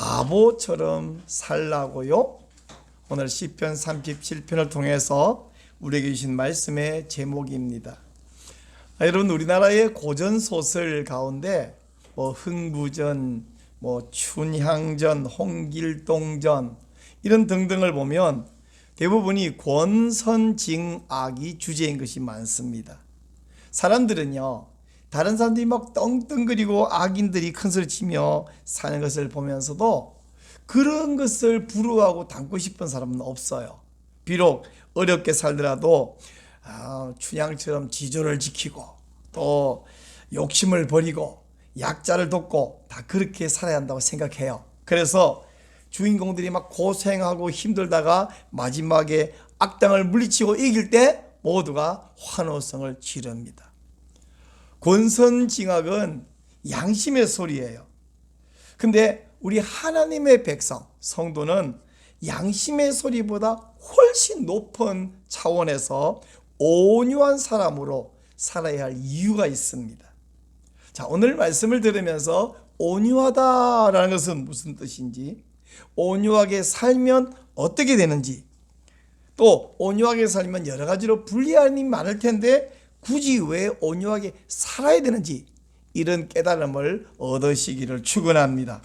바보처럼 살라고요? 오늘 시편 37편을 통해서 우리에게 주신 말씀의 제목입니다. 여러분, 우리나라의 고전 소설 가운데 흥부전, 춘향전, 홍길동전 이런 등등을 보면 대부분이 권선징악이 주제인 것이 많습니다. 사람들은요, 다른 사람들이 막 떵떵거리고 악인들이 큰소리 치며 사는 것을 보면서도 그런 것을 부러워하고 닮고 싶은 사람은 없어요. 비록 어렵게 살더라도 춘향처럼 지조를 지키고 또 욕심을 버리고 약자를 돕고 다 그렇게 살아야 한다고 생각해요. 그래서 주인공들이 막 고생하고 힘들다가 마지막에 악당을 물리치고 이길 때 모두가 환호성을 지릅니다. 권선징악은 양심의 소리예요. 근데 우리 하나님의 백성, 성도는 양심의 소리보다 훨씬 높은 차원에서 온유한 사람으로 살아야 할 이유가 있습니다. 자, 오늘 말씀을 들으면서 온유하다라는 것은 무슨 뜻인지, 온유하게 살면 어떻게 되는지, 또 온유하게 살면 여러 가지로 불리한 일이 많을 텐데 굳이 왜 온유하게 살아야 되는지, 이런 깨달음을 얻으시기를 축원합니다.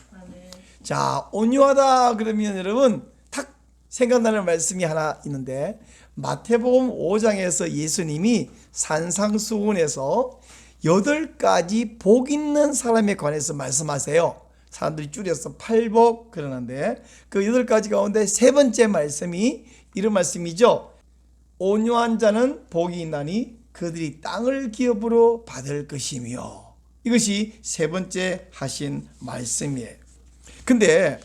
자, 온유하다 그러면 여러분 탁 생각나는 말씀이 하나 있는데, 마태복음 5장에서 예수님이 산상수훈에서 8가지 복 있는 사람에 관해서 말씀하세요. 사람들이 줄여서 팔복 그러는데, 그 8가지 가운데 세 번째 말씀이 이런 말씀이죠. 온유한 자는 복이 있나니 그들이 땅을 기업으로 받을 것이며, 이것이 세 번째 하신 말씀이에요. 근데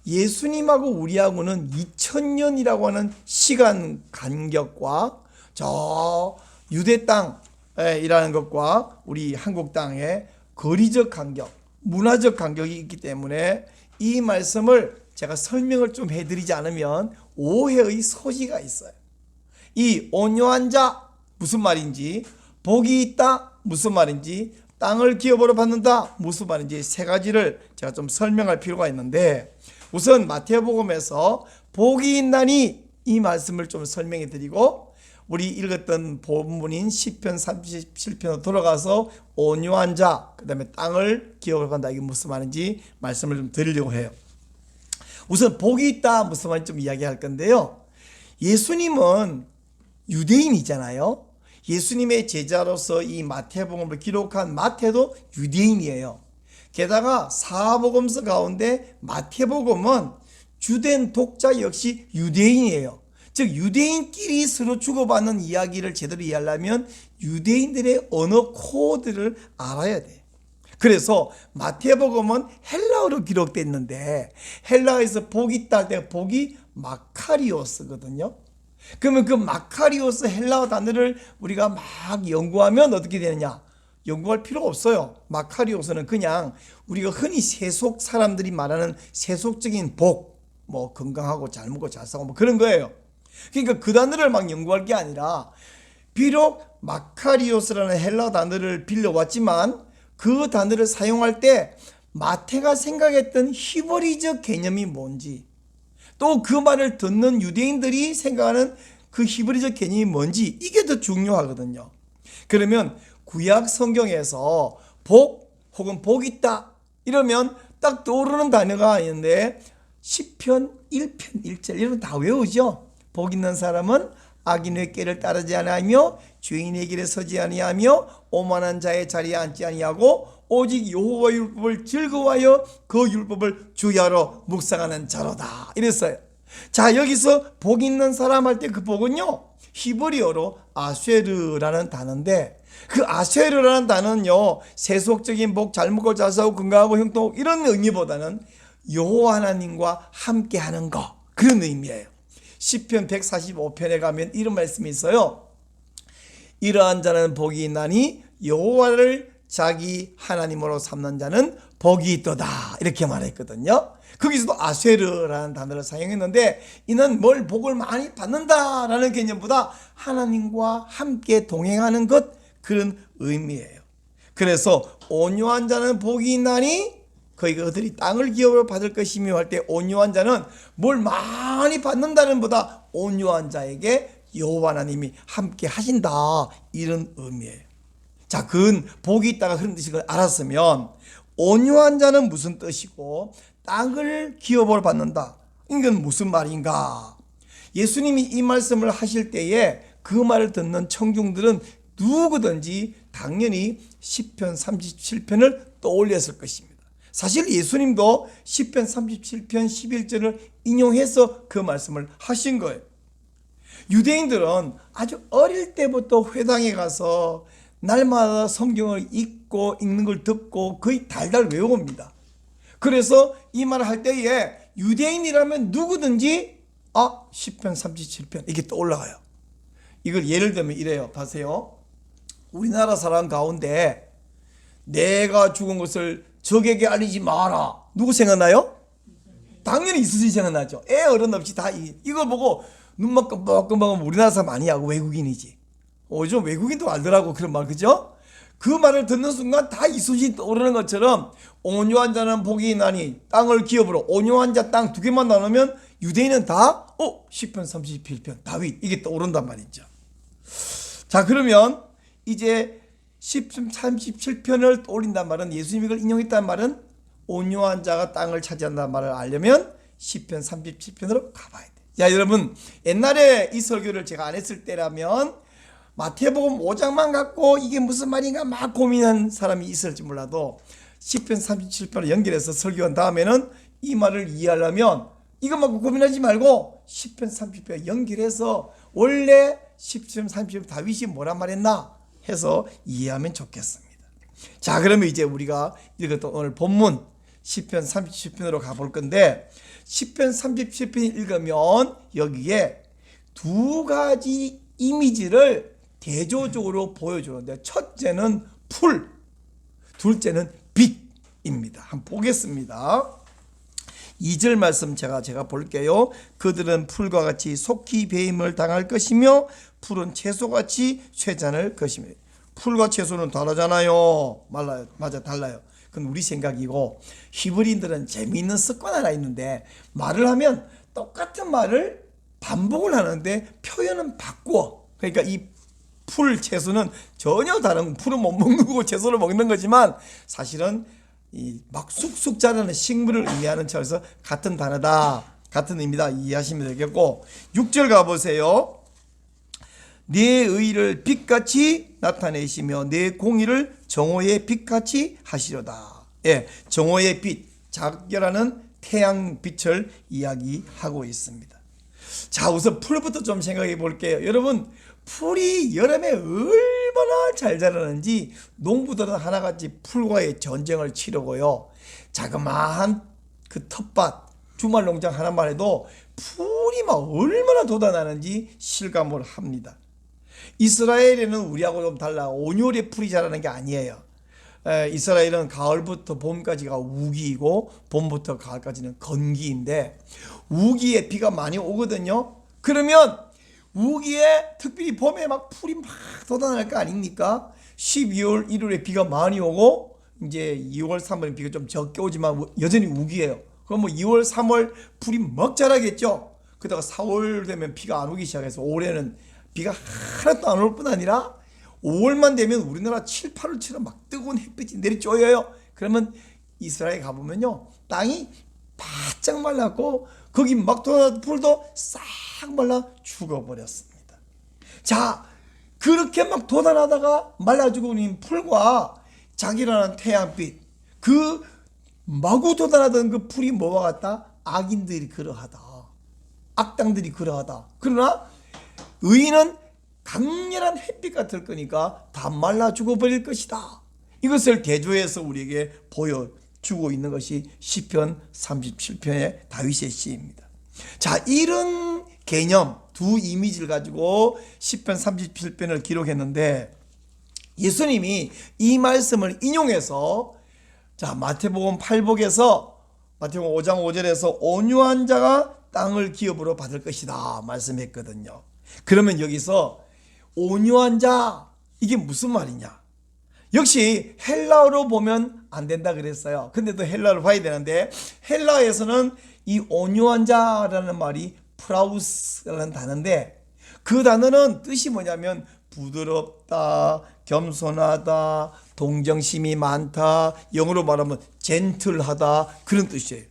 예수님하고 우리하고는 2000년이라고 하는 시간 간격과 저 유대 땅이라는 것과 우리 한국 땅의 거리적 간격, 문화적 간격이 있기 때문에 이 말씀을 제가 설명을 좀 해드리지 않으면 오해의 소지가 있어요. 이 온유한 자 무슨 말인지, 복이 있다 무슨 말인지, 땅을 기업으로 받는다 무슨 말인지 세 가지를 제가 좀 설명할 필요가 있는데, 우선 마태복음에서 복이 있나니 이 말씀을 좀 설명해 드리고, 우리 읽었던 본문인 시편 37편으로 돌아가서 온유한 자, 그 다음에 땅을 기업으로 받는다 이게 무슨 말인지 말씀을 좀 드리려고 해요. 우선 복이 있다 무슨 말인지 좀 이야기할 건데요, 예수님은 유대인이잖아요. 예수님의 제자로서 이 마태복음을 기록한 마태도 유대인이에요. 게다가 사복음서 가운데 마태복음은 주된 독자 역시 유대인이에요. 즉 유대인끼리 서로 주고받는 이야기를 제대로 이해하려면 유대인들의 언어 코드를 알아야 돼. 그래서 마태복음은 헬라어로 기록됐는데, 헬라어에서 복이 있다 할 때 복이 마카리오스거든요. 그러면 그 마카리오스 헬라어 단어를 우리가 막 연구하면 어떻게 되느냐? 연구할 필요가 없어요. 마카리오스는 그냥 우리가 흔히 세속 사람들이 말하는 세속적인 복, 건강하고 잘 먹고 잘 사고 그런 거예요. 그러니까 그 단어를 막 연구할 게 아니라, 비록 마카리오스라는 헬라어 단어를 빌려왔지만 그 단어를 사용할 때 마태가 생각했던 히브리적 개념이 뭔지, 또 그 말을 듣는 유대인들이 생각하는 그 히브리적 개념이 뭔지, 이게 더 중요하거든요. 그러면 구약 성경에서 복 혹은 복 있다 이러면 딱 떠오르는 단어가 있는데, 시편 1편 1절 이런 거 다 외우죠. 복 있는 사람은 악인의 꾀를 따르지 아니하며 죄인의 길에 서지 아니하며 오만한 자의 자리에 앉지 아니하고 오직 여호와의 율법을 즐거워하여 그 율법을 주야로 묵상하는 자로다 이랬어요. 자, 여기서 복 있는 사람 할 때 그 복은요, 히브리어로 아쉐르라는 단어인데, 그 아쉐르라는 단어는요, 세속적인 복, 잘 먹고 잘 사고 건강하고 형통 이런 의미보다는 여호와 하나님과 함께하는 거, 그런 의미예요. 시편 145편에 가면 이런 말씀이 있어요. 이러한 자는 복이 있나니 여호와를 자기 하나님으로 삼는 자는 복이 있도다 이렇게 말했거든요. 거기서도 아쉐르라는 단어를 사용했는데, 이는 뭘 복을 많이 받는다라는 개념보다 하나님과 함께 동행하는 것, 그런 의미예요. 그래서 온유한 자는 복이 있나니 그들이 땅을 기업으로 받을 것이며 할 때 온유한 자는 뭘 많이 받는다는 보다 온유한 자에게 여호와 하나님이 함께 하신다, 이런 의미예요. 자, 그건 복이 있다가 그런 뜻인 걸 알았으면 온유한 자는 무슨 뜻이고 땅을 기업으로 받는다, 이건 무슨 말인가? 예수님이 이 말씀을 하실 때에 그 말을 듣는 청중들은 누구든지 당연히 시편 37편을 떠올렸을 것입니다. 사실 예수님도 시편 37편 11절을 인용해서 그 말씀을 하신 거예요. 유대인들은 아주 어릴 때부터 회당에 가서 날마다 성경을 읽는 걸 듣고 거의 달달 외웁니다. 그래서 이 말을 할 때에 유대인이라면 누구든지 시편 37편 이게 떠올라가요. 이걸 예를 들면 이래요. 보세요. 우리나라 사람 가운데 내가 죽은 것을 적에게 알리지 마라, 누구 생각나요? 당연히 이수지 생각나죠. 애 어른 없이 다 이걸 보고 눈만 끔뻑끔뻑하면 우리나라 사람 아니야, 외국인이지. 요즘 외국인도 알더라고 그런 말, 그죠? 그 말을 듣는 순간 다 이수지 떠오르는 것처럼 온유한 자는 복이 나니 땅을 기업으로, 온유한 자 땅 두 개만 나누면 유대인은 다 시편 37편 다윗 이게 떠오른단 말이죠. 자, 그러면 이제 시편 37편을 떠올린단 말은, 예수님이 이걸 인용했다는 말은 온유한 자가 땅을 차지한다는 말을 알려면 시편 37편으로 가봐야 돼. 자, 여러분, 옛날에 이 설교를 제가 안 했을 때라면 마태복음 5장만 갖고 이게 무슨 말인가 막 고민한 사람이 있을지 몰라도 시편 37편을 연결해서 설교한 다음에는 이 말을 이해하려면 이것만 고민하지 말고 시편 30편 연결해서 원래 시편 30편 다윗이 뭐란 말했나 해서 이해하면 좋겠습니다. 자, 그러면 이제 우리가 읽었던 오늘 본문 시편 37편으로 가볼 건데, 시편 37편 읽으면 여기에 두 가지 이미지를 대조적으로 보여주는데, 첫째는 풀, 둘째는 빛입니다. 한번 보겠습니다. 2절 말씀 제가 볼게요. 그들은 풀과 같이 속히 배임을 당할 것이며 풀은 채소같이 쇠잔할 것이며. 풀과 채소는 다르잖아요. 맞아, 달라요. 그건 우리 생각이고, 히브리인들은 재미있는 습관 하나 있는데, 말을 하면 똑같은 말을 반복을 하는데 표현은 바꾸어. 그러니까 이 풀, 채소는 전혀 다른, 풀은 못 먹는 거고 채소를 먹는 거지만 사실은 막 쑥쑥 자라는 식물을 의미하는 차원에서 같은 단어다, 같은 의미다 이해하시면 되겠고, 6절 가보세요. 내 의를 빛같이 나타내시며 내 공의를 정오의 빛같이 하시려다. 예, 정오의 빛, 작별하는 태양빛을 이야기하고 있습니다. 자, 우선 풀부터 좀 생각해 볼게요. 여러분, 풀이 여름에 얼마나 잘 자라는지 농부들은 하나같이 풀과의 전쟁을 치르고요. 자그마한 그 텃밭, 주말 농장 하나만 해도 풀이 막 얼마나 돋아나는지 실감을 합니다. 이스라엘에는 우리하고 좀 달라 온열의 풀이 자라는 게 아니에요. 이스라엘은 가을부터 봄까지가 우기이고 봄부터 가을까지는 건기인데, 우기에 비가 많이 오거든요. 그러면 우기에 특별히 봄에 막 풀이 막 돋아날 거 아닙니까? 12월 1월에 비가 많이 오고 이제 2월 3월에 비가 좀 적게 오지만 여전히 우기예요. 그럼 뭐 2월 3월 풀이 막 자라겠죠. 그러다가 4월 되면 비가 안 오기 시작해서 올해는 비가 하나도 안 올 뿐 아니라 5월만 되면 우리나라 7, 8월처럼 막 뜨거운 햇빛이 내리쬐어요. 그러면 이스라엘 가보면요, 땅이 바짝 말랐고 거기 막 돋아난 풀도 싹 말라 죽어버렸습니다. 자, 그렇게 막 돋아나다가 말라 죽은 풀과 자기라는 태양빛, 그 마구 돋아나던 그 풀이 뭐와 같다? 악인들이 그러하다, 악당들이 그러하다. 그러나 의인은 강렬한 햇빛 같을 거니까 다 말라 죽어버릴 것이다. 이것을 대조해서 우리에게 보여주고 있는 것이 시편 37편의 다윗의 시입니다. 자, 이런 개념, 두 이미지를 가지고 시편 37편을 기록했는데, 예수님이 이 말씀을 인용해서 자, 마태복음 8복에서 마태복음 5장 5절에서 온유한 자가 땅을 기업으로 받을 것이다 말씀했거든요. 그러면 여기서 온유한 자, 이게 무슨 말이냐? 역시 헬라어로 보면 안 된다 그랬어요. 근데 또 헬라어를 봐야 되는데, 헬라어에서는 이 온유한 자라는 말이 프라우스라는 단어인데, 그 단어는 뜻이 뭐냐면 부드럽다, 겸손하다, 동정심이 많다, 영어로 말하면 젠틀하다, 그런 뜻이에요.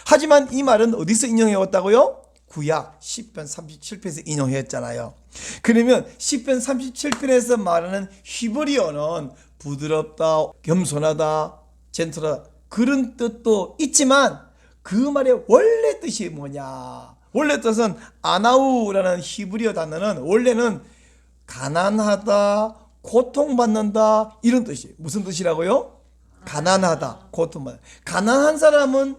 하지만 이 말은 어디서 인용해 왔다고요? 구약 10편 37편에서 인용했잖아요. 그러면 10편 37편에서 말하는 히브리어는 부드럽다, 겸손하다, 젠틀하다, 그런 뜻도 있지만 그 말의 원래 뜻이 뭐냐? 원래 뜻은 아나우라는 히브리어 단어는 원래는 가난하다, 고통받는다, 이런 뜻이에요. 무슨 뜻이라고요? 가난하다, 고통받는다. 가난한 사람은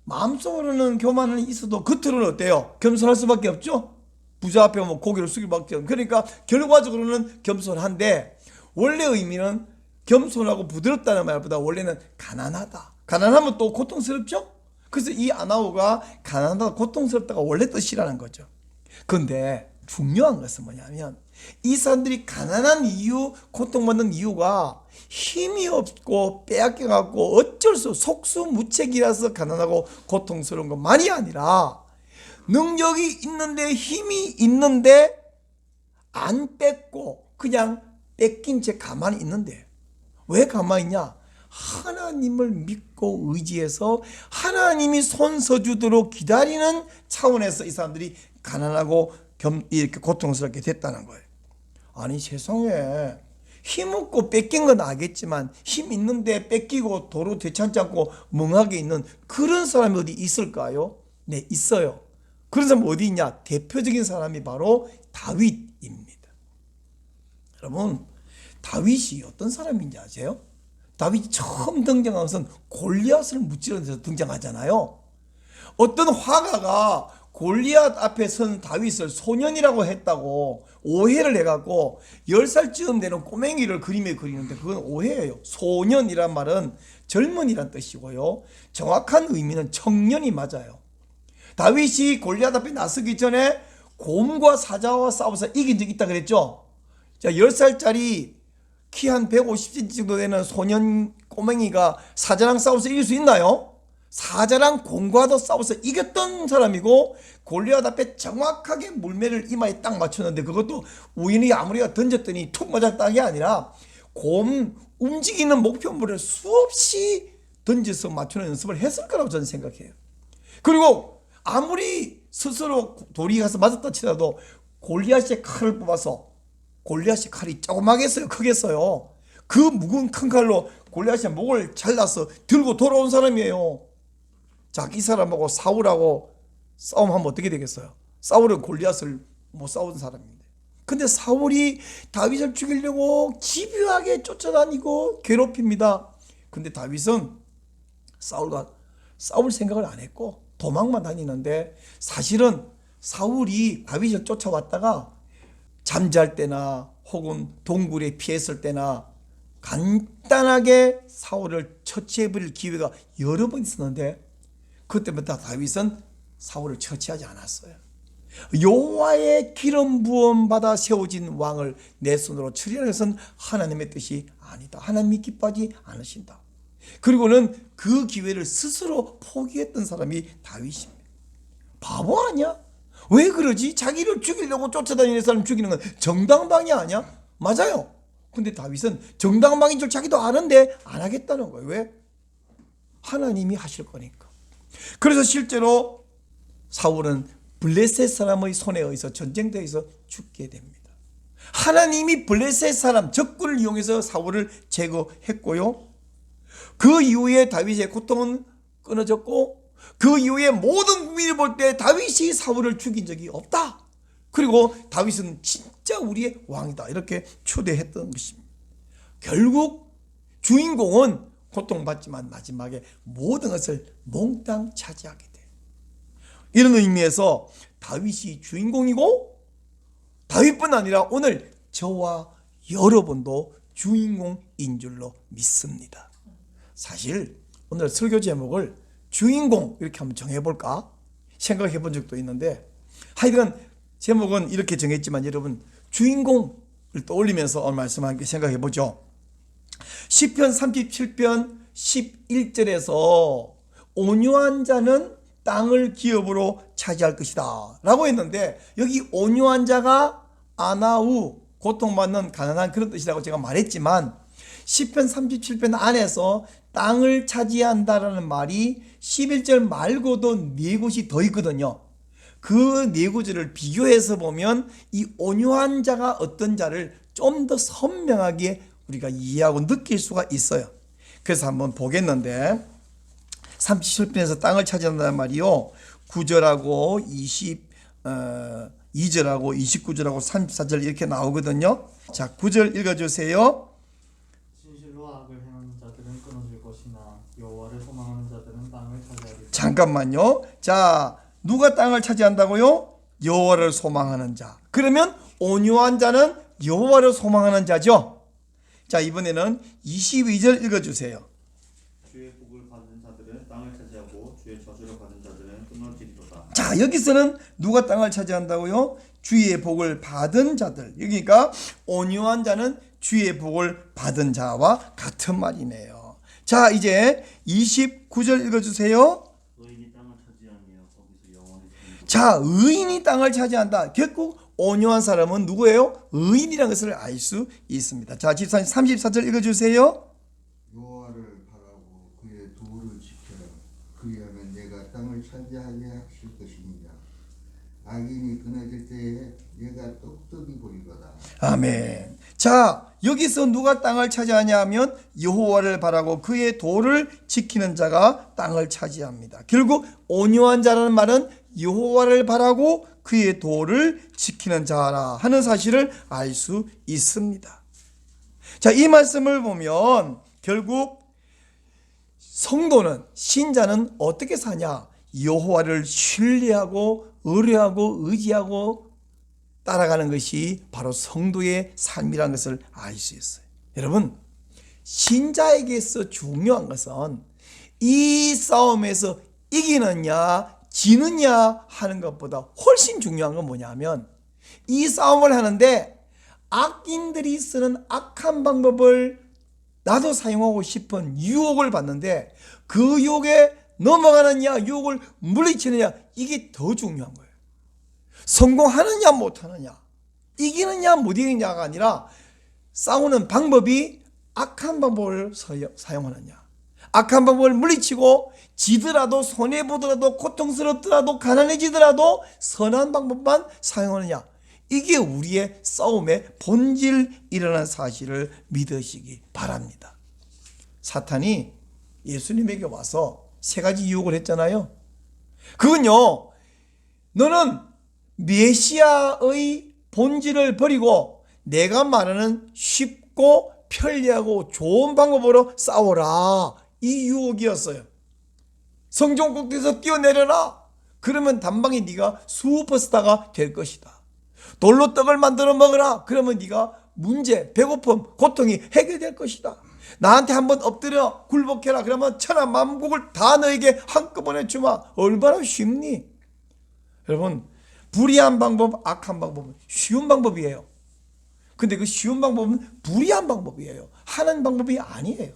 마음속으로는 교만은 있어도 겉으로는 어때요? 겸손할 수밖에 없죠. 부자 앞에 뭐 고개를 숙일 밖에 없죠. 그러니까 결과적으로는 겸손한데, 원래 의미는 겸손하고 부드럽다는 말보다 원래는 가난하다. 가난하면 또 고통스럽죠. 그래서 이 아나우가 가난하다, 고통스럽다가 원래 뜻이라는 거죠. 그런데 중요한 것은 뭐냐면, 이 사람들이 가난한 이유, 고통받는 이유가 힘이 없고 빼앗겨갖고 어쩔 수 속수무책이라서 가난하고 고통스러운 것만이 아니라, 능력이 있는데 힘이 있는데 안 뺏고 그냥 뺏긴 채 가만히 있는데, 왜 가만히 있냐? 하나님을 믿고 의지해서 하나님이 손서주도록 기다리는 차원에서 이 사람들이 가난하고 이렇게 고통스럽게 됐다는 거예요. 아니, 세상에 힘 없고 뺏긴 건 알겠지만 힘 있는데 뺏기고 도로 되찾지 않고 멍하게 있는 그런 사람이 어디 있을까요? 네, 있어요. 그런 사람 어디 있냐? 대표적인 사람이 바로 다윗입니다. 여러분, 다윗이 어떤 사람인지 아세요? 다윗이 처음 등장한 것은 골리앗을 무찌르는 데서 등장하잖아요. 어떤 화가가 골리앗 앞에 선 다윗을 소년이라고 했다고 오해를 해갖고 10살쯤 되는 꼬맹이를 그림에 그리는데, 그건 오해예요. 소년이란 말은 젊은이란 뜻이고요, 정확한 의미는 청년이 맞아요. 다윗이 골리앗 앞에 나서기 전에 곰과 사자와 싸워서 이긴 적이 있다 그랬죠. 자, 10살짜리 키 한 150cm 정도 되는 소년 꼬맹이가 사자랑 싸워서 이길 수 있나요? 사자랑 곰과도 싸워서 이겼던 사람이고, 골리앗 앞에 정확하게 물매를 이마에 딱 맞췄는데, 그것도 우연히 아무리가 던졌더니 툭 맞아 딱이 아니라 곰 움직이는 목표물을 수없이 던져서 맞추는 연습을 했을 거라고 저는 생각해요. 그리고 아무리 스스로 돌이 가서 맞았다 치더라도 골리앗의 칼을 뽑아서, 골리앗의 칼이 조그마겠어요, 크겠어요? 그 무거운 큰 칼로 골리앗의 목을 잘라서 들고 돌아온 사람이에요. 자, 이 사람하고 사울하고 싸움하면 어떻게 되겠어요? 사울은 골리앗을 못 싸운 사람인데, 근데 사울이 다윗을 죽이려고 집요하게 쫓아다니고 괴롭힙니다. 근데 다윗은 사울과 싸울 생각을 안 했고 도망만 다니는데, 사실은 사울이 다윗을 쫓아왔다가 잠잘 때나 혹은 동굴에 피했을 때나 간단하게 사울을 처치해버릴 기회가 여러 번 있었는데, 그때마다 다윗은 사울을 처치하지 않았어요. 여호와의 기름 부음 받아 세워진 왕을 내 손으로 처리하는 것은 하나님의 뜻이 아니다. 하나님이 기뻐하지 않으신다. 그리고는 그 기회를 스스로 포기했던 사람이 다윗입니다. 바보 아니야? 왜 그러지? 자기를 죽이려고 쫓아다니는 사람 죽이는 건 정당방위 아니야? 맞아요. 근데 다윗은 정당방위인 줄 자기도 아는데 안 하겠다는 거예요. 왜? 하나님이 하실 거니까. 그래서 실제로 사울은 블레셋 사람의 손에 의해서 전쟁터에서 죽게 됩니다. 하나님이 블레셋 사람 적군을 이용해서 사울을 제거했고요, 그 이후에 다윗의 고통은 끊어졌고, 그 이후에 모든 국민이 볼 때 다윗이 사울을 죽인 적이 없다. 그리고 다윗은 진짜 우리의 왕이다, 이렇게 초대했던 것입니다. 결국 주인공은 고통받지만 마지막에 모든 것을 몽땅 차지하게 돼요. 이런 의미에서 다윗이 주인공이고, 다윗뿐 아니라 오늘 저와 여러분도 주인공인 줄로 믿습니다. 사실 오늘 설교 제목을 주인공 이렇게 한번 정해볼까 생각해 본 적도 있는데, 하여간 제목은 이렇게 정했지만 여러분 주인공을 떠올리면서 오늘 말씀 함께 생각해 보죠. 시편 37편 11절에서 온유한 자는 땅을 기업으로 차지할 것이다 라고 했는데, 여기 온유한 자가 아나우, 고통받는 가난한 그런 뜻이라고 제가 말했지만, 시편 37편 안에서 땅을 차지한다라는 말이 11절 말고도 네 곳이 더 있거든요. 그 네 구절을 비교해서 보면 이 온유한 자가 어떤 자를 좀 더 선명하게 우리가 이해하고 느낄 수가 있어요. 그래서 한번 보겠는데, 37편에서 땅을 차지한다는 말이요, 9절하고 22절하고 29절하고 34절 이렇게 나오거든요. 자, 9절 읽어주세요. 진실로 악을 행하는 자들은 끊어질 것이나 여호와를 소망하는 자들은 땅을 차지하리라. 잠깐만요. 자, 누가 땅을 차지한다고요? 여호와를 소망하는 자. 그러면 온유한 자는 여호와를 소망하는 자죠. 자, 이번에는 22절 읽어주세요. 주의 복을 받은 자들은 땅을 차지하고 주의 저주를 받은 자들은 끊어지리로다. 자, 여기서는 누가 땅을 차지한다고요? 주의 복을 받은 자들. 그러니까 온유한 자는 주의 복을 받은 자와 같은 말이네요. 자, 이제 29절 읽어주세요. 의인이 땅을 차지하며 거기서 영원히 살리고. 자, 의인이 땅을 차지한다. 결국 온유한 사람은 누구예요? 의인이라는 것을 알 수 있습니다. 자, 34절 읽어주세요. 여호와를 바라고 그의 도를 지켜라. 그리하면 내가 땅을 차지하게 하실 것이니라. 악인이 끊어질 때에 내가 똑똑히 보이거다. 아멘. 자, 여기서 누가 땅을 차지하냐 하면 여호와를 바라고 그의 도를 지키는 자가 땅을 차지합니다. 결국 온유한 자라는 말은 여호와를 바라고 그의 도를 지키는 자라 하는 사실을 알 수 있습니다. 자, 이 말씀을 보면 결국 성도는, 신자는 어떻게 사냐? 여호와를 신뢰하고 의뢰하고 의지하고 따라가는 것이 바로 성도의 삶이라는 것을 알 수 있어요. 여러분, 신자에게서 중요한 것은 이 싸움에서 이기느냐 지느냐 하는 것보다 훨씬 중요한 건 뭐냐면, 이 싸움을 하는데 악인들이 쓰는 악한 방법을 나도 사용하고 싶은 유혹을 받는데 그 유혹에 넘어가느냐 유혹을 물리치느냐, 이게 더 중요한 거예요. 성공하느냐 못하느냐, 이기느냐 못 이기느냐가 아니라 싸우는 방법이 악한 방법을 사용하느냐, 악한 방법을 물리치고 지더라도 손해보더라도 고통스럽더라도 가난해지더라도 선한 방법만 사용하느냐, 이게 우리의 싸움의 본질이라는 사실을 믿으시기 바랍니다. 사탄이 예수님에게 와서 세 가지 유혹을 했잖아요. 그건요, 너는 메시아의 본질을 버리고 내가 말하는 쉽고 편리하고 좋은 방법으로 싸워라, 이 유혹이었어요. 성전 꼭대기에서 뛰어내려라. 그러면 단방에 네가 슈퍼스타가 될 것이다. 돌로 떡을 만들어 먹으라. 그러면 네가 문제, 배고픔, 고통이 해결될 것이다. 나한테 한번 엎드려 굴복해라. 그러면 천하 만국을 다 너에게 한꺼번에 주마. 얼마나 쉽니? 여러분, 불의한 방법, 악한 방법은 쉬운 방법이에요. 근데 그 쉬운 방법은 불의한 방법이에요. 하는 방법이 아니에요.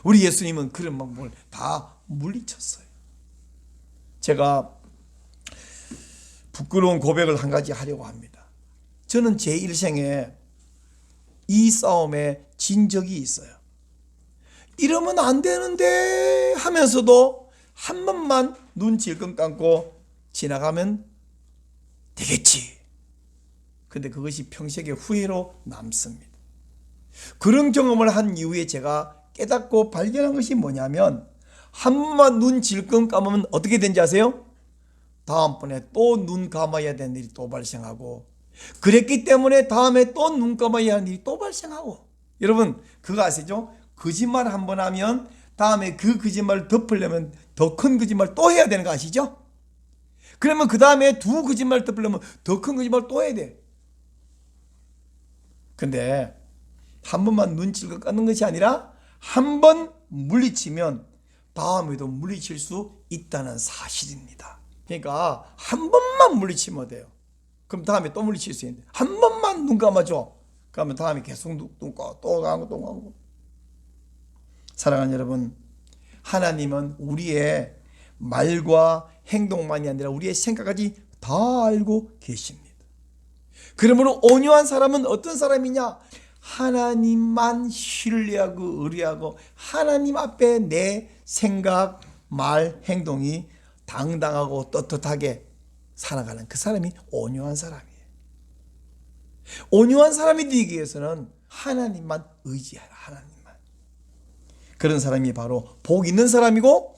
우리 예수님은 그런 방법을 다 물리쳤어요. 제가 부끄러운 고백을 한 가지 하려고 합니다. 저는 제 일생에 이 싸움에 진 적이 있어요. 이러면 안 되는데 하면서도 한 번만 눈 질끈 감고 지나가면 되겠지. 근데 그것이 평생의 후회로 남습니다. 그런 경험을 한 이후에 제가 깨닫고 발견한 것이 뭐냐면, 한 번만 눈 질끈 감으면 어떻게 되는지 아세요? 다음번에 또 눈 감아야 되는 일이 또 발생하고, 그랬기 때문에 다음에 또 눈 감아야 하는 일이 또 발생하고. 여러분, 그거 아시죠? 거짓말 한 번 하면 다음에 그 거짓말을 덮으려면 더 큰 거짓말 또 해야 되는 거 아시죠? 그러면 그 다음에 두 거짓말을 덮으려면 더 큰 거짓말 또 해야 돼. 근데 한 번만 눈 질끈 감는 것이 아니라 한 번 물리치면 다음에도 물리칠 수 있다는 사실입니다. 그러니까 한 번만 물리치면 돼요. 그럼 다음에 또 물리칠 수 있는데, 한 번만 눈 감아줘. 그러면 다음에 계속 눈 감고 또 감고 또 감고. 사랑하는 여러분, 하나님은 우리의 말과 행동만이 아니라 우리의 생각까지 다 알고 계십니다. 그러므로 온유한 사람은 어떤 사람이냐? 하나님만 신뢰하고 의뢰하고 하나님 앞에 내 생각, 말, 행동이 당당하고 떳떳하게 살아가는 그 사람이 온유한 사람이에요. 온유한 사람이 되기 위해서는 하나님만 의지하라. 하나님만. 그런 사람이 바로 복 있는 사람이고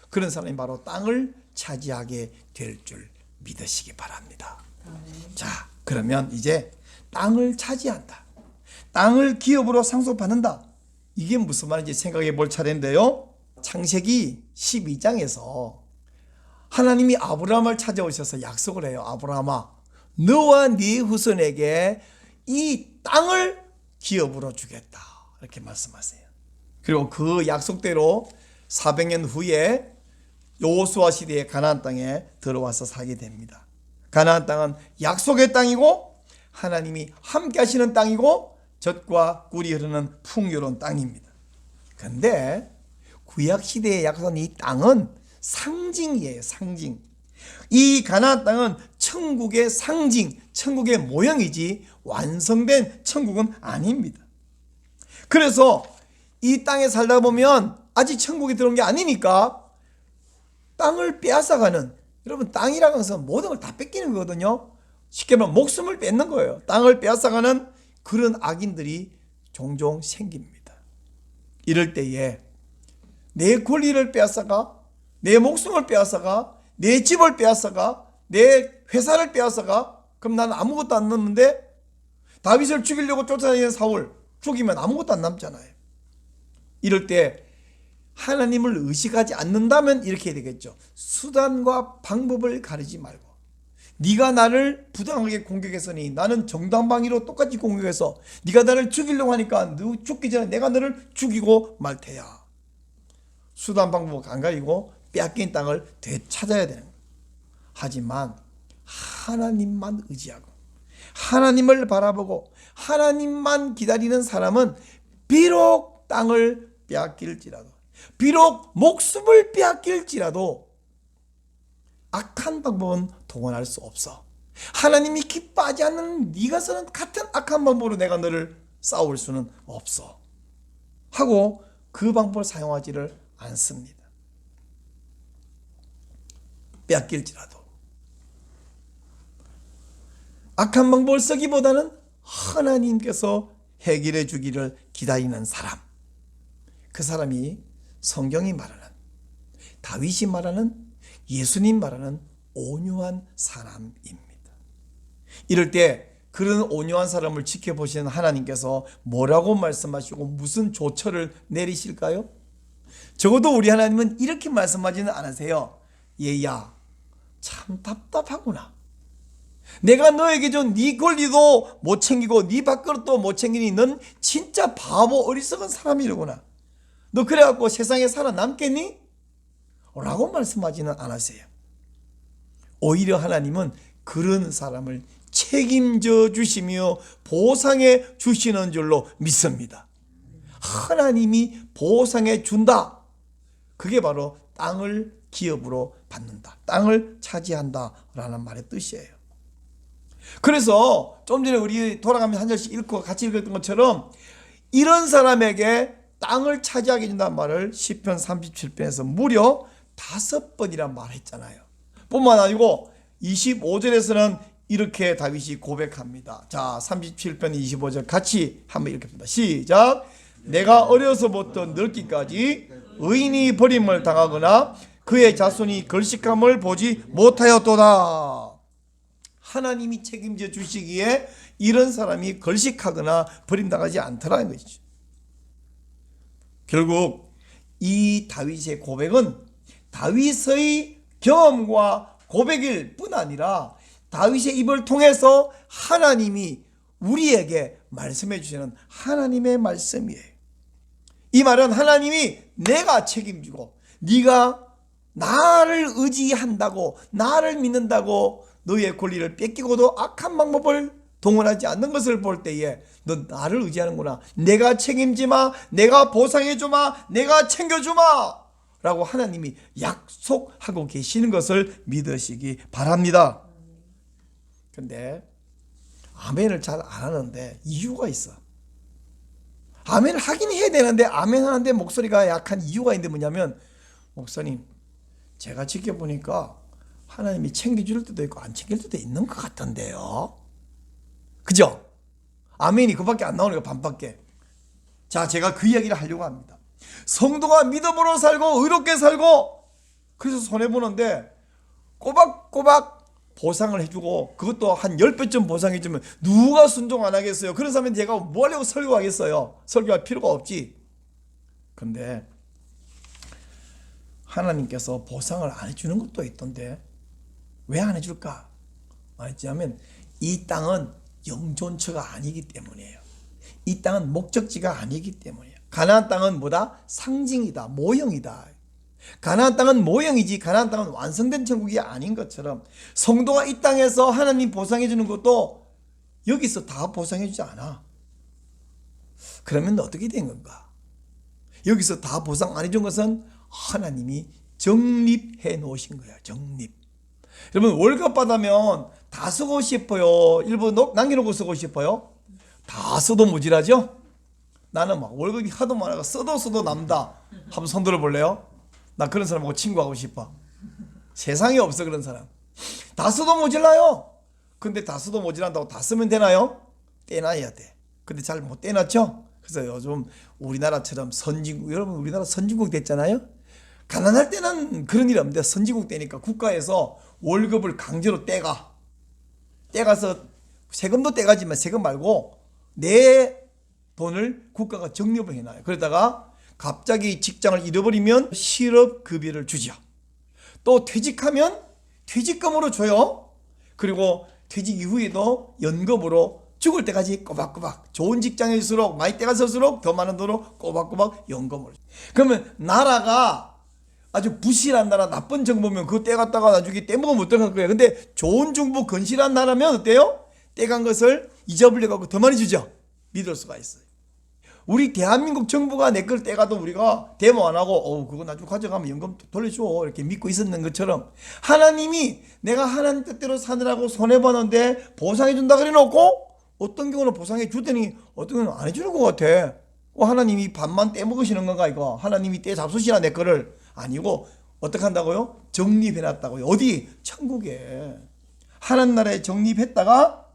그런 사람이 바로 땅을 차지하게 될 줄 믿으시기 바랍니다. 자, 그러면 이제 땅을 차지한다. 땅을 기업으로 상속받는다. 이게 무슨 말인지 생각해 볼 차례인데요. 창세기 12장에서 하나님이 아브라함을 찾아오셔서 약속을 해요. 아브라함아, 너와 네 후손에게 이 땅을 기업으로 주겠다. 이렇게 말씀하세요. 그리고 그 약속대로 400년 후에 여호수아 시대의 가나안 땅에 들어와서 살게 됩니다. 가나안 땅은 약속의 땅이고 하나님이 함께 하시는 땅이고 젖과 꿀이 흐르는 풍요로운 땅입니다. 그런데 구약시대에 약속한 이 땅은 상징이에요. 상징. 이 가나안 땅은 천국의 상징, 천국의 모형이지 완성된 천국은 아닙니다. 그래서 이 땅에 살다 보면 아직 천국이 들어온 게 아니니까 땅을 빼앗아가는, 여러분 땅이라는 것은 모든 걸 다 뺏기는 거거든요. 쉽게 말하면 목숨을 뺏는 거예요. 땅을 빼앗아가는 그런 악인들이 종종 생깁니다. 이럴 때에 내 권리를 빼앗아가, 내 목숨을 빼앗아가, 내 집을 빼앗아가, 내 회사를 빼앗아가, 그럼 나는 아무것도 안 남는데 다윗을 죽이려고 쫓아다니는 사울 죽이면 아무것도 안 남잖아요. 이럴 때 하나님을 의식하지 않는다면 이렇게 되겠죠. 수단과 방법을 가리지 말고 네가 나를 부당하게 공격했으니 나는 정당방위로 똑같이 공격해서 네가 나를 죽이려고 하니까 너 죽기 전에 내가 너를 죽이고 말 테야. 수단 방법 안 가리고 빼앗긴 땅을 되찾아야 되는 거예요. 하지만 하나님만 의지하고 하나님을 바라보고 하나님만 기다리는 사람은 비록 땅을 빼앗길지라도, 비록 목숨을 빼앗길지라도 악한 방법은 동원할 수 없어. 하나님이 기뻐하지 않는 네가 쓰는 같은 악한 방법으로 내가 너를 싸울 수는 없어 하고 그 방법을 사용하지를 않습니다. 빼앗길지라도 악한 방법을 쓰기보다는 하나님께서 해결해 주기를 기다리는 사람, 그 사람이 성경이 말하는, 다윗이 말하는, 예수님 말하는 온유한 사람입니다. 이럴 때 그런 온유한 사람을 지켜보시는 하나님께서 뭐라고 말씀하시고 무슨 조처를 내리실까요? 적어도 우리 하나님은 이렇게 말씀하지는 않으세요. 얘야, 참 답답하구나. 내가 너에게 준 네 권리도 못 챙기고 네 밥그릇도 못 챙기니 넌 진짜 바보 어리석은 사람이로구나. 너 그래갖고 세상에 살아남겠니? 라고 말씀하지는 않으세요. 오히려 하나님은 그런 사람을 책임져 주시며 보상해 주시는 줄로 믿습니다. 하나님이 보상해 준다. 그게 바로 땅을 기업으로 받는다. 땅을 차지한다 라는 말의 뜻이에요. 그래서 좀 전에 우리 돌아가면서 한 절씩 읽고 같이 읽었던 것처럼 이런 사람에게 땅을 차지하게 해준다는 말을 시편 37편에서 무려 5번이란 말을 했잖아요. 뿐만 아니고 25절에서는 이렇게 다윗이 고백합니다. 자, 37편 25절 같이 한번 읽겠습니다. 시작. 내가 어려서부터 늙기까지 의인이 버림을 당하거나 그의 자손이 걸식함을 보지 못하였도다. 하나님이 책임져 주시기에 이런 사람이 걸식하거나 버림당하지 않더라는 것이죠. 결국 이 다윗의 고백은 다윗의 경험과 고백일 뿐 아니라 다윗의 입을 통해서 하나님이 우리에게 말씀해 주시는 하나님의 말씀이에요. 이 말은 하나님이 내가 책임지고 네가 나를 의지한다고 나를 믿는다고 너의 권리를 뺏기고도 악한 방법을 동원하지 않는 것을 볼 때에 너 나를 의지하는구나. 내가 책임지마. 내가 보상해주마. 내가 챙겨주마. 라고 하나님이 약속하고 계시는 것을 믿으시기 바랍니다. 근데 아멘을 잘 안 하는데 이유가 있어. 아멘을 하긴 해야 되는데 아멘 하는데 목소리가 약한 이유가 있는데 뭐냐면, 목사님 제가 지켜보니까 하나님이 챙겨줄 때도 있고 안 챙길 때도 있는 것 같던데요. 그죠? 아멘이 그밖에 안 나오니까 반밖에. 자, 제가 그 이야기를 하려고 합니다. 성도가 믿음으로 살고 의롭게 살고 그래서 손해보는데 꼬박꼬박 보상을 해주고 그것도 한 10배쯤 보상해주면 누가 순종 안 하겠어요? 그런 사람은 제가 뭐 하려고 설교하겠어요? 설교할 필요가 없지. 근데 하나님께서 보상을 안 해주는 것도 있던데 왜 안 해줄까? 말하자면 이 땅은 영존처가 아니기 때문이에요. 이 땅은 목적지가 아니기 때문이에요. 가나안 땅은 뭐다? 상징이다. 모형이다. 가나안 땅은 모형이지 가나안 땅은 완성된 천국이 아닌 것처럼 성도가 이 땅에서 하나님 보상해 주는 것도 여기서 다 보상해 주지 않아. 그러면 어떻게 된 건가? 여기서 다 보상 안 해준 것은 하나님이 적립해 놓으신 거야. 적립. 여러분 월급 받으면 다 쓰고 싶어요? 일부 남겨놓고 쓰고 싶어요? 다 써도 모자라죠? 나는 막 월급이 하도 많아서 써도 남다. 한번 손 들어볼래요? 나 그런 사람하고 친구하고 싶어. 세상에 없어 그런 사람. 다 써도 모자라요. 근데 다 써도 모자란다고 다 쓰면 되나요? 떼놔야 돼. 근데 잘 못 떼놨죠? 그래서 요즘 우리나라처럼 선진국, 여러분 우리나라 선진국 됐잖아요. 가난할 때는 그런 일 없는데 선진국 되니까 국가에서 월급을 강제로 떼가서 세금도 떼가지만 세금 말고 내 돈을 국가가 적립을 해놔요. 그러다가 갑자기 직장을 잃어버리면 실업급여를 주죠. 또 퇴직하면 퇴직금으로 줘요. 그리고 퇴직 이후에도 연금으로 죽을 때까지 꼬박꼬박 좋은 직장일수록 많이 떼가 쓸수록 더 많은 돈으로 꼬박꼬박 연금을. 그러면 나라가 아주 부실한 나라, 나쁜 정부면 그거 떼갔다가 나중에 떼먹으면 어떡할 거예요. 근데 좋은 정부, 건실한 나라면 어때요? 떼간 것을 잊어버려갖고 더 많이 주죠. 믿을 수가 있어요. 우리 대한민국 정부가 내 걸 떼가도 우리가 데모 안 하고 그거 나중에 가져가면 연금 돌려줘 이렇게 믿고 있었는 것처럼 하나님이 내가 하나님 뜻대로 사느라고 손해보는데 보상해준다 그래 놓고 어떤 경우는 보상해 주더니 어떤 경우는 안 해주는 것 같아. 하나님이 반만 떼먹으시는 건가 이거? 하나님이 떼잡수시나 내 거를? 아니고 어떻게 한다고요? 적립해놨다고요. 어디? 천국에. 하나님 나라에 적립했다가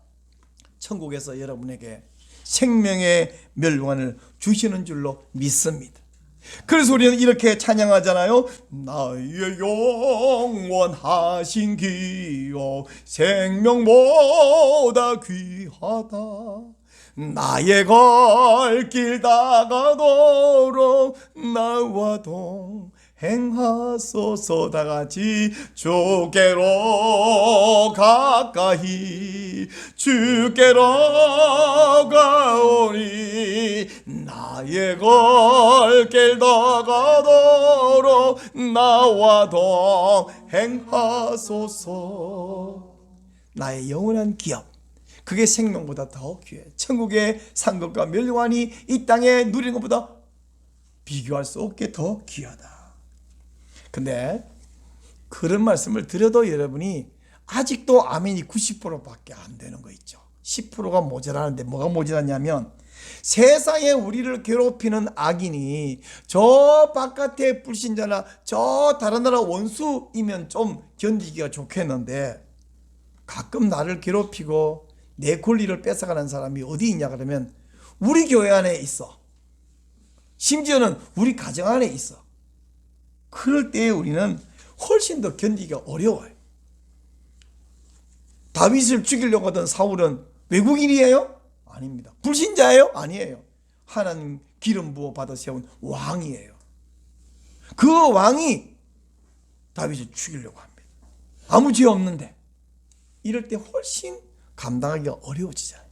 천국에서 여러분에게 생명의 멸관을 주시는 줄로 믿습니다. 그래서 우리는 이렇게 찬양하잖아요. 나의 영원하신 기억 생명보다 귀하다. 나의 갈 길 다가도록 나와 동행하소서. 다같이 주께로 가까이 주께로 가오니 나의 갈 길 다가도록 나와 동행하소서. 나의 영원한 기업, 그게 생명보다 더 귀해. 천국의 상급과 멸관이 이 땅에 누리는 것보다 비교할 수 없게 더 귀하다. 근데 그런 말씀을 드려도 여러분이 아직도 아멘이 90%밖에 안 되는 거 있죠. 10%가 모자라는데 뭐가 모자라냐면 세상에 우리를 괴롭히는 악인이 저 바깥의 불신자나 저 다른 나라 원수이면 좀 견디기가 좋겠는데 가끔 나를 괴롭히고 내 권리를 뺏어가는 사람이 어디 있냐 그러면 우리 교회 안에 있어. 심지어는 우리 가정 안에 있어. 그럴 때 우리는 훨씬 더 견디기가 어려워요. 다윗을 죽이려고 하던 사울은 외국인이에요? 아닙니다. 불신자예요? 아니에요. 하나님 기름 부어 받아 세운 왕이에요. 그 왕이 다윗을 죽이려고 합니다. 아무 죄 없는데. 이럴 때 훨씬 감당하기가 어려워지잖아요.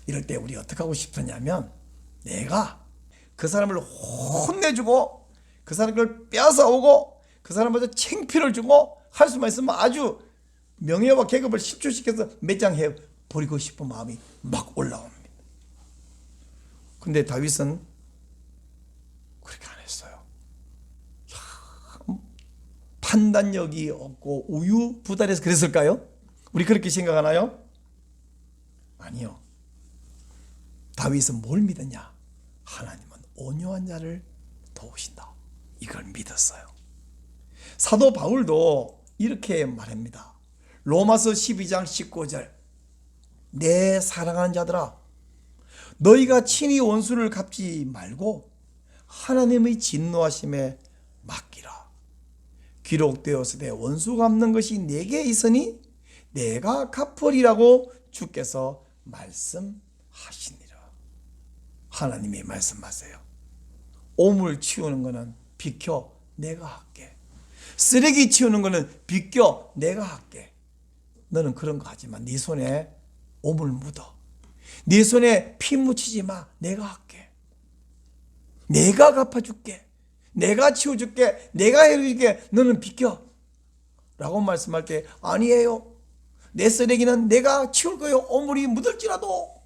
이럴 때 우리 어떻게 하고 싶으냐면 내가 그 사람을 혼내주고 그 사람을 빼앗아오고 그 사람한테 창피를 주고 할 수만 있으면 아주 명예와 계급을 실추시켜서 매장해 버리고 싶은 마음이 막 올라옵니다. 근데 다윗은 그렇게 안 했어요. 참 판단력이 없고 우유부단해서 그랬을까요? 우리 그렇게 생각하나요? 아니요. 다윗은 뭘 믿었냐? 하나님은 온유한 자를 도우신다. 이걸 믿었어요. 사도 바울도 이렇게 말합니다. 로마서 12장 19절. 내 사랑하는 자들아, 너희가 친히 원수를 갚지 말고 하나님의 진노하심에 맡기라. 기록되었으되 원수 갚는 것이 내게 있으니 내가 갚으리라고 주께서 말씀하시니라. 하나님이 말씀하세요. 오물 치우는 거는 비켜 내가 할게. 쓰레기 치우는 거는 비켜 내가 할게. 너는 그런 거 하지 마. 네 손에 오물 묻어. 네 손에 피 묻히지 마. 내가 할게. 내가 갚아줄게. 내가 치워줄게. 내가 해줄게. 너는 비켜. 라고 말씀할 때 아니에요. 내 쓰레기는 내가 치울 거예요. 오물이 묻을지라도.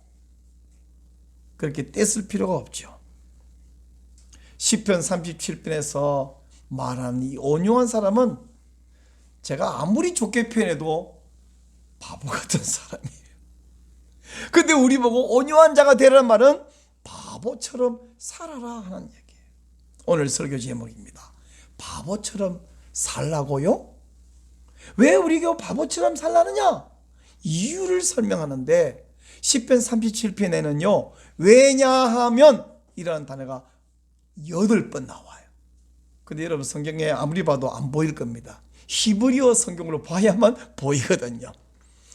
그렇게 떼쓸 필요가 없죠. 시편 37편에서 말하는 이 온유한 사람은 제가 아무리 좋게 표현해도 바보 같은 사람이에요. 근데 우리 보고 온유한 자가 되라는 말은 바보처럼 살아라 하는 얘기예요. 오늘 설교 제목입니다. 바보처럼 살라고요? 왜 우리 교회 바보처럼 살라느냐? 이유를 설명하는데 시편 37편에는요. 왜냐하면 이라는 단어가 8번 나와요. 근데 여러분 성경에 아무리 봐도 안 보일 겁니다. 히브리어 성경으로 봐야만 보이거든요.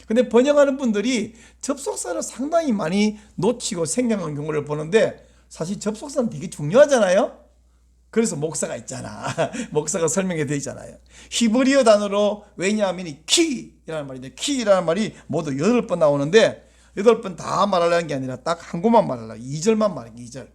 근데 번역하는 분들이 접속사를 상당히 많이 놓치고 생략한 경우를 보는데 사실 접속사는 되게 중요하잖아요. 그래서 목사가 있잖아. 목사가 설명해 되어 있잖아요. 히브리어 단어로 왜냐하면 키라는 말인데 키라는 말이 모두 8번 나오는데 8번 다 말하려는 게 아니라 딱 한 곳만 말하려고 2절만 말해요. 2절.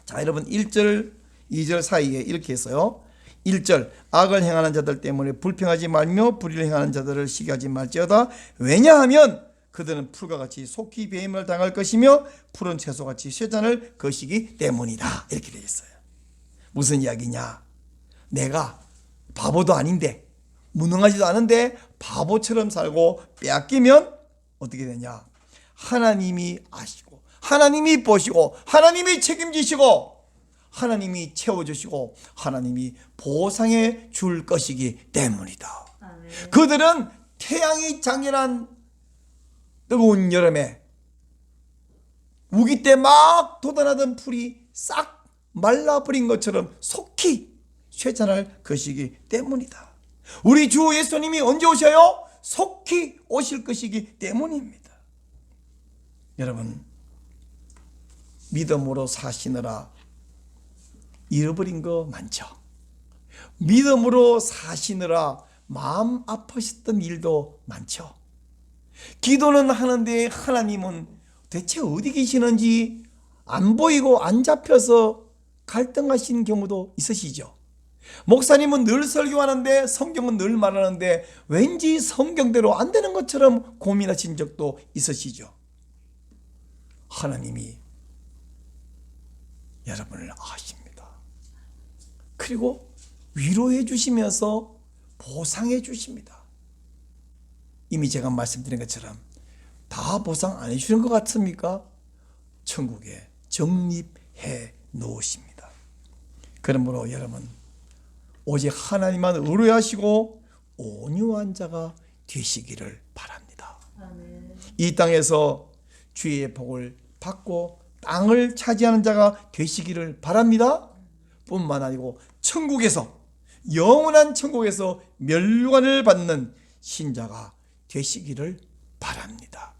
자, 여러분 1절 2절 사이에 이렇게 했어요. 1절 악을 행하는 자들 때문에 불평하지 말며 불의를 행하는 자들을 시기하지 말지어다. 왜냐하면 그들은 풀과 같이 속히 배임을 당할 것이며 푸른 채소같이 쇠잔을 거시기 때문이다. 이렇게 되어 있어요. 무슨 이야기냐? 내가 바보도 아닌데 무능하지도 않은데 바보처럼 살고 빼앗기면 어떻게 되냐? 하나님이 아시고 하나님이 보시고 하나님이 책임지시고 하나님이 채워주시고 하나님이 보상해 줄 것이기 때문이다. 아멘. 그들은 태양이 장렬한 뜨거운 여름에 우기 때 막 돋아나던 풀이 싹 말라버린 것처럼 속히 쇠잔할 것이기 때문이다. 우리 주 예수님이 언제 오셔요? 속히 오실 것이기 때문입니다. 여러분, 믿음으로 사시느라 잃어버린 거 많죠. 믿음으로 사시느라 마음 아프셨던 일도 많죠. 기도는 하는데 하나님은 대체 어디 계시는지 안 보이고 안 잡혀서 갈등하시는 경우도 있으시죠. 목사님은 늘 설교하는데 성경은 늘 말하는데 왠지 성경대로 안 되는 것처럼 고민하신 적도 있으시죠. 하나님이 여러분을 아십니다. 그리고 위로해 주시면서 보상해 주십니다. 이미 제가 말씀드린 것처럼 다 보상 안 해주는 것 같습니까? 천국에 적립해 놓으십니다. 그러므로 여러분 오직 하나님만 의뢰하시고 온유한 자가 되시기를 바랍니다. 아멘. 이 땅에서 주의 복을 받고 땅을 차지하는 자가 되시기를 바랍니다. 뿐만 아니고 천국에서 영원한 천국에서 멸관을 받는 신자가 되시기를 바랍니다.